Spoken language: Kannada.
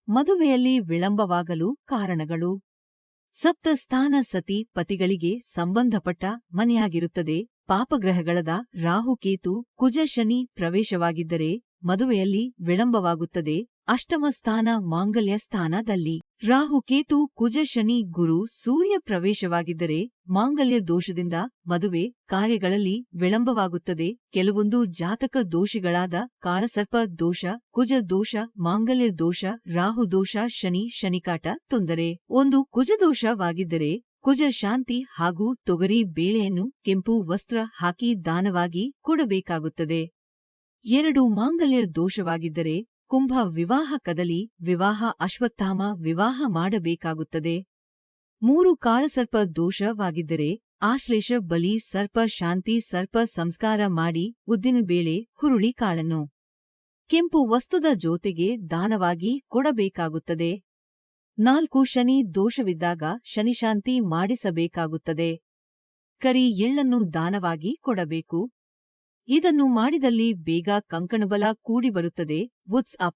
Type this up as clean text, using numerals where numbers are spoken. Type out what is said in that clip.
ಮದುವೆಯಲ್ಲಿ ವಿಳಂಬವಾಗಲು ಕಾರಣಗಳು. ಸಪ್ತಸ್ಥಾನ ಸತಿ ಪತಿಗಳಿಗೆ ಸಂಬಂಧಪಟ್ಟ ಮನೆಯಾಗಿರುತ್ತದೆ. ಪಾಪಗ್ರಹಗಳಾದ ರಾಹುಕೇತು ಕುಜ ಶನಿ ಪ್ರವೇಶವಾಗಿದ್ದರೆ ಮದುವೆಯಲ್ಲಿ ವಿಳಂಬವಾಗುತ್ತದೆ. ಅಷ್ಟಮ ಸ್ಥಾನ ಮಾಂಗಲ್ಯ ಸ್ಥಾನದಲ್ಲಿ ರಾಹುಕೇತು ಕುಜ ಶನಿ ಗುರು ಸೂರ್ಯ ಪ್ರವೇಶವಾಗಿದ್ದರೆ ಮಾಂಗಲ್ಯ ದೋಷದಿಂದ ಮದುವೆ ಕಾರ್ಯಗಳಲ್ಲಿ ವಿಳಂಬವಾಗುತ್ತದೆ. ಕೆಲವೊಂದು ಜಾತಕ ದೋಷಿಗಳಾದ ಕಾಳಸರ್ಪ ದೋಷ, ಕುಜ ದೋಷ, ಮಾಂಗಲ್ಯ ದೋಷ, ರಾಹು ದೋಷ, ಶನಿ ಶನಿಕಾಟ ತೊಂದರೆ. ಒಂದು ಕುಜದೋಷವಾಗಿದ್ದರೆ ಕುಜ ಶಾಂತಿ ಹಾಗೂ ತೊಗರಿ ಬೇಳೆಯನ್ನು ಕೆಂಪು ವಸ್ತ್ರ ಹಾಕಿ ದಾನವಾಗಿ ಕೊಡಬೇಕಾಗುತ್ತದೆ. 2 ಮಾಂಗಲ್ಯ ದೋಷವಾಗಿದ್ದರೆ ಕುಂಭ ವಿವಾಹ ಕದಲಿ ವಿವಾಹ ಅಶ್ವತ್ಥಾಮ ವಿವಾಹ ಮಾಡಬೇಕಾಗುತ್ತದೆ. 3 ಕಾಳಸರ್ಪ ದೋಷವಾಗಿದ್ದರೆ ಆಶ್ಲೇಷ ಬಲಿ ಸರ್ಪ ಶಾಂತಿ ಸರ್ಪ ಸಂಸ್ಕಾರ ಮಾಡಿ ಉದ್ದಿನಬೇಳೆ ಹುರುಳಿ ಕಾಳನ್ನು ಕೆಂಪು ವಸ್ತುದ ಜೊತೆಗೆ ದಾನವಾಗಿ ಕೊಡಬೇಕಾಗುತ್ತದೆ. 4 ಶನಿ ದೋಷವಿದ್ದಾಗ ಶನಿಶಾಂತಿ ಮಾಡಿಸಬೇಕಾಗುತ್ತದೆ. ಕರಿ ಎಳ್ಳನ್ನು ದಾನವಾಗಿ ಕೊಡಬೇಕು. ಇದನ್ನು ಮಾಡಿದಲ್ಲಿ ಬೇಗ ಕಂಕಣಬಲ ಕೂಡಿ ಬರುತ್ತದೆ. ವಾಟ್ಸ್ಆಪ್